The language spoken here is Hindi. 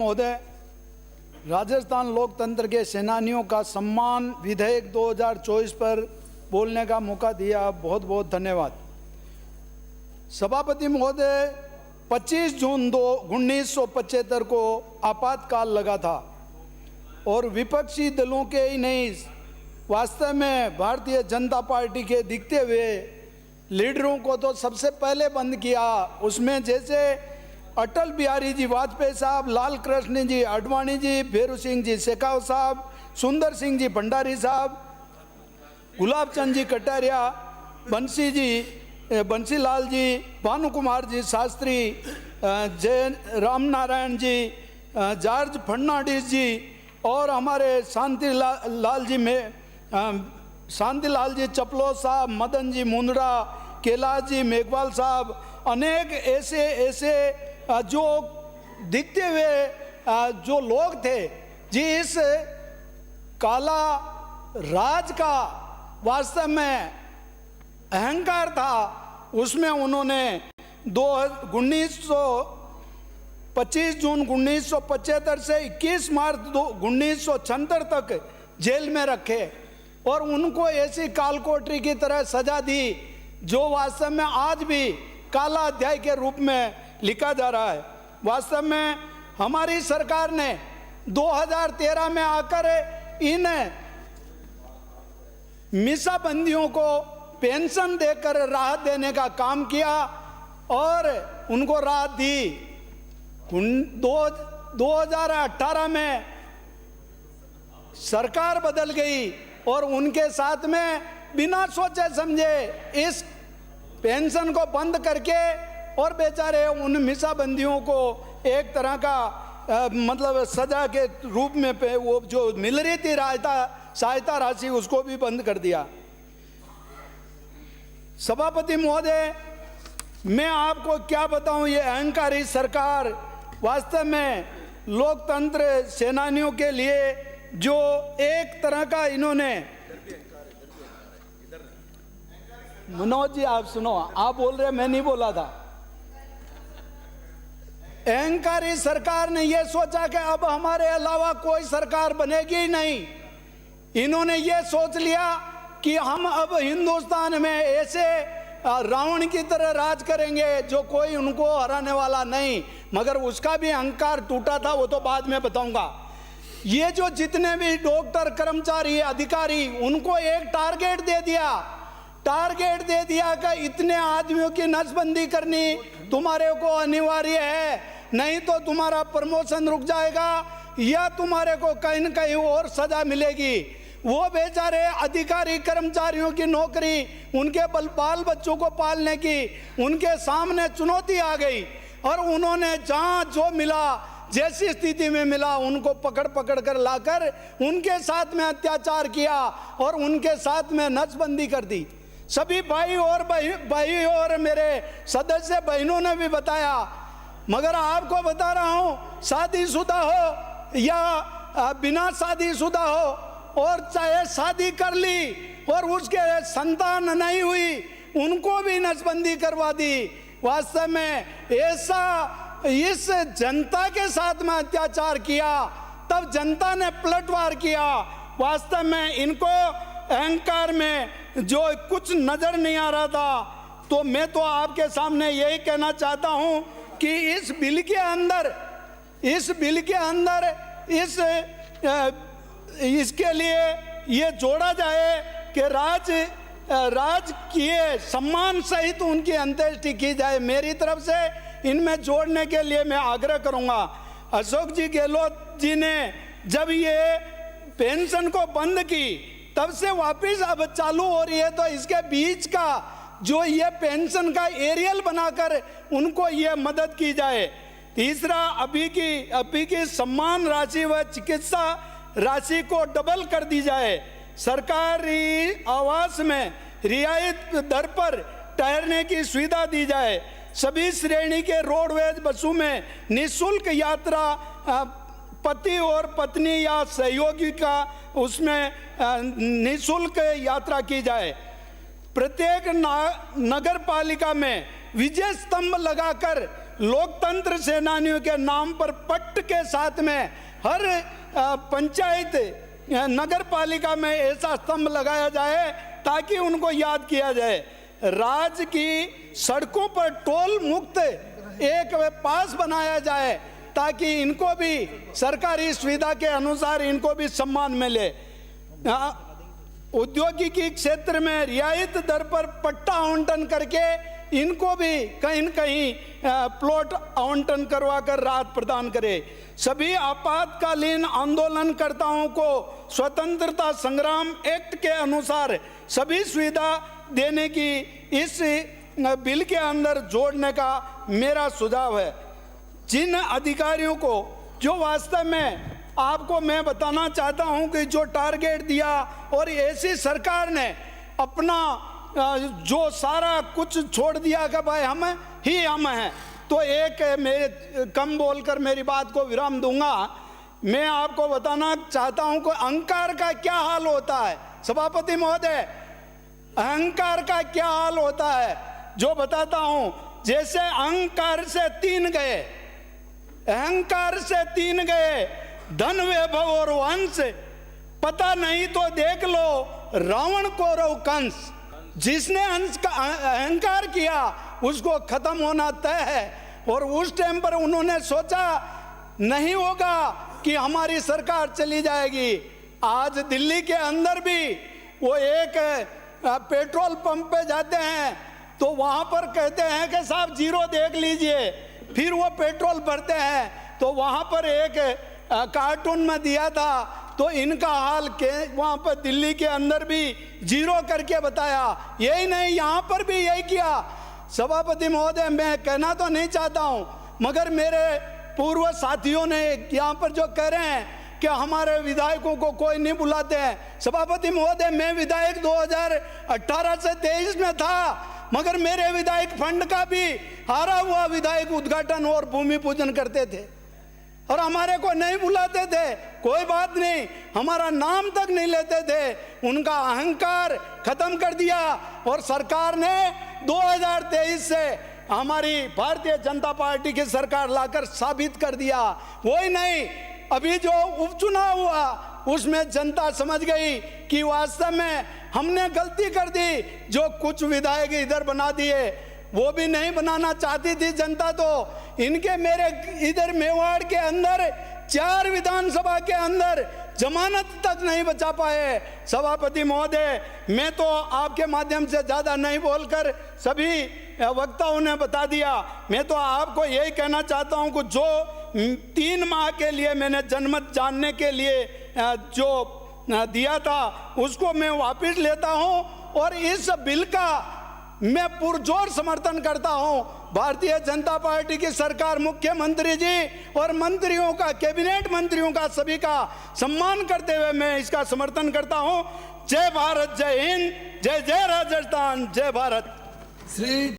महोदय, राजस्थान लोकतंत्र के सेनानियों का सम्मान विधेयक 2024 पर बोलने का मौका दिया, बहुत बहुत धन्यवाद। सभापति महोदय, 25 जून 1975 को आपातकाल लगा था और विपक्षी दलों के ही नहीं, वास्तव में भारतीय जनता पार्टी के दिखते हुए लीडरों को तो सबसे पहले बंद किया। उसमें जैसे अटल बिहारी जी वाजपेयी साहब, लाल कृष्ण जी आडवाणी जी, फेरू सिंह जी शेखावत साहब, सुंदर सिंह जी भंडारी साहब, गुलाब चंद जी कटारिया, बंसी लाल जी, भानु कुमार जी शास्त्री, जय राम नारायण जी, जॉर्ज फर्नांडिस जी और हमारे शांतिलाल जी चपलो साहब, मदन जी मुंदड़ा, कैलाश जी मेघवाल साहब, अनेक ऐसे जो दिखते हुए जो लोग थे जिस काला राज का वास्तव में अहंकार था, उसमें उन्होंने 25 जून 1975 से 21 मार्च 1976 तक जेल में रखे और उनको ऐसी कालकोठरी की तरह सजा दी जो वास्तव में आज भी काला अध्याय के रूप में लिखा जा रहा है। वास्तव में हमारी सरकार ने 2013 में आकर इन मीसाबंदियों को पेंशन देकर राहत देने का काम किया और उनको राहत दी। 2018 में सरकार बदल गई और उनके साथ में बिना सोचे समझे इस पेंशन को बंद करके और बेचारे उन मीसाबंदियों को एक तरह का मतलब सजा के रूप में वो जो मिल रही थी सहायता राशि, उसको भी बंद कर दिया। सभापति महोदय, मैं आपको क्या बताऊं, ये अहंकारी सरकार वास्तव में लोकतंत्र सेनानियों के लिए जो एक तरह का इन्होंने, मनोज जी आप सुनो, आप बोल रहे, मैं नहीं बोला था। अहंकारी सरकार ने यह सोचा कि अब हमारे अलावा कोई सरकार बनेगी ही नहीं। इन्होंने ये सोच लिया कि हम अब हिंदुस्तान में ऐसे रावण की तरह राज करेंगे जो कोई उनको हराने वाला नहीं। मगर उसका भी अहंकार टूटा था, वो तो बाद में बताऊंगा। ये जो जितने भी डॉक्टर, कर्मचारी, अधिकारी, उनको एक टारगेट दे दिया कि इतने आदमियों की नसबंदी करनी तुम्हारे को अनिवार्य है, नहीं तो तुम्हारा प्रमोशन रुक जाएगा या तुम्हारे को कहीं न कहीं और सजा मिलेगी। वो बेचारे अधिकारी कर्मचारियों की नौकरी, उनके बाल बच्चों को पालने की उनके सामने चुनौती आ गई और उन्होंने जहाँ जो मिला, जैसी स्थिति में मिला, उनको पकड़ कर लाकर उनके साथ में अत्याचार किया और उनके साथ में नसबंदी कर दी। सभी भाई और मेरे सदस्य बहनों ने भी बताया। मगर आपको बता रहा हूँ, शादीशुदा हो या बिना शादीशुदा हो और चाहे शादी कर ली और उसके संतान नहीं हुई, उनको भी नसबंदी करवा दी। वास्तव में ऐसा इस जनता के साथ में अत्याचार किया, तब जनता ने पलटवार किया। वास्तव में इनको अहंकार में जो कुछ नजर नहीं आ रहा था, तो मैं तो आपके सामने यही कहना चाहता हूं कि इस बिल के अंदर इसके लिए ये जोड़ा जाए कि राजकीय सम्मान सहित उनकी अंत्येष्टि की जाए। मेरी तरफ से इनमें जोड़ने के लिए मैं आग्रह करूंगा। अशोक जी गहलोत जी ने जब ये पेंशन को बंद की, तब से वापस अब चालू हो रही है, तो इसके बीच का जो ये पेंशन का एरियल बनाकर उनको ये मदद की जाए। तीसरा, अभी की सम्मान राशि व चिकित्सा राशि को डबल कर दी जाए। सरकारी आवास में रियायत दर पर ठहरने की सुविधा दी जाए। सभी श्रेणी के रोडवेज बसों में निःशुल्क यात्रा पति और पत्नी या सहयोगी का उसमें निःशुल्क यात्रा की जाए। प्रत्येक नगर पालिका में विजय स्तंभ लगाकर लोकतंत्र सेनानियों के नाम पर पट्ट के साथ में हर पंचायत नगर पालिका में ऐसा स्तंभ लगाया जाए ताकि उनको याद किया जाए। राज्य की सड़कों पर टोल मुक्त एक पास बनाया जाए ताकि इनको भी सरकारी सुविधा के अनुसार इनको भी सम्मान मिले। औद्योगिकी क्षेत्र में रियायत दर पर पट्टा आवंटन करके इनको भी कहीं न कहीं प्लॉट आवंटन करवा कर राहत प्रदान करे। सभी आपातकालीन आंदोलनकर्ताओं को स्वतंत्रता संग्राम एक्ट के अनुसार सभी सुविधा देने की इस बिल के अंदर जोड़ने का मेरा सुझाव है। जिन अधिकारियों को जो वास्तव में आपको मैं बताना चाहता हूं कि जो टारगेट दिया और ऐसी सरकार ने अपना जो सारा कुछ छोड़ दिया कि भाई हम हैं, तो एक मेरे कम बोलकर मेरी बात को विराम दूंगा। मैं आपको बताना चाहता हूं कि अहंकार का क्या हाल होता है। सभापति महोदय, अहंकार का क्या हाल होता है जो बताता हूं। जैसे अहंकार से तीन गए धन वैभव और वंश, पता नहीं तो देख लो रावण कौरव कंस। जिसने अहंकार किया उसको खत्म होना तय है। और उस टाइम पर उन्होंने सोचा नहीं होगा कि हमारी सरकार चली जाएगी। आज दिल्ली के अंदर भी वो एक पेट्रोल पंप पे जाते हैं तो वहां पर कहते हैं कि साहब जीरो देख लीजिए, फिर वो पेट्रोल भरते हैं तो वहां पर एक कार्टून में दिया था तो इनका हाल के वहां पर दिल्ली के अंदर भी जीरो करके बताया। यही नहीं, यहां पर भी यही किया। सभापति महोदय, मैं कहना तो नहीं चाहता हूं मगर मेरे पूर्व साथियों ने यहाँ पर जो कह रहे हैं कि हमारे विधायकों को कोई नहीं बुलाते हैं। सभापति महोदय, मैं विधायक 2018 से 23 में था मगर मेरे विधायक फंड का भी हारा हुआ विधायक उद्घाटन और भूमि पूजन करते थे और हमारे को नहीं बुलाते थे। कोई बात नहीं, हमारा नाम तक नहीं लेते थे। उनका अहंकार खत्म कर दिया और सरकार ने 2023 से हमारी भारतीय जनता पार्टी की सरकार लाकर साबित कर दिया। वही नहीं, अभी जो उपचुनाव हुआ उसमें जनता समझ गई कि वास्तव में हमने गलती कर दी। जो कुछ विधायक इधर बना दिए वो भी नहीं बनाना चाहती थी जनता। तो इनके मेरे इधर मेवाड़ के अंदर 4 विधानसभा के अंदर जमानत तक नहीं बचा पाए। सभापति महोदय, मैं तो आपके माध्यम से ज़्यादा नहीं बोलकर सभी वक्ताओं ने बता दिया। मैं तो आपको यही कहना चाहता हूं कि जो 3 माह के लिए मैंने जनमत जानने के लिए जो दिया था उसको मैं वापस लेता हूं और इस बिल का मैं पुरजोर समर्थन करता हूं। भारतीय जनता पार्टी की सरकार, मुख्यमंत्री जी और मंत्रियों का, कैबिनेट मंत्रियों का, सभी का सम्मान करते हुए मैं इसका समर्थन करता हूं। जय भारत, जय हिंद, जय जय राजस्थान, जय भारत। श्री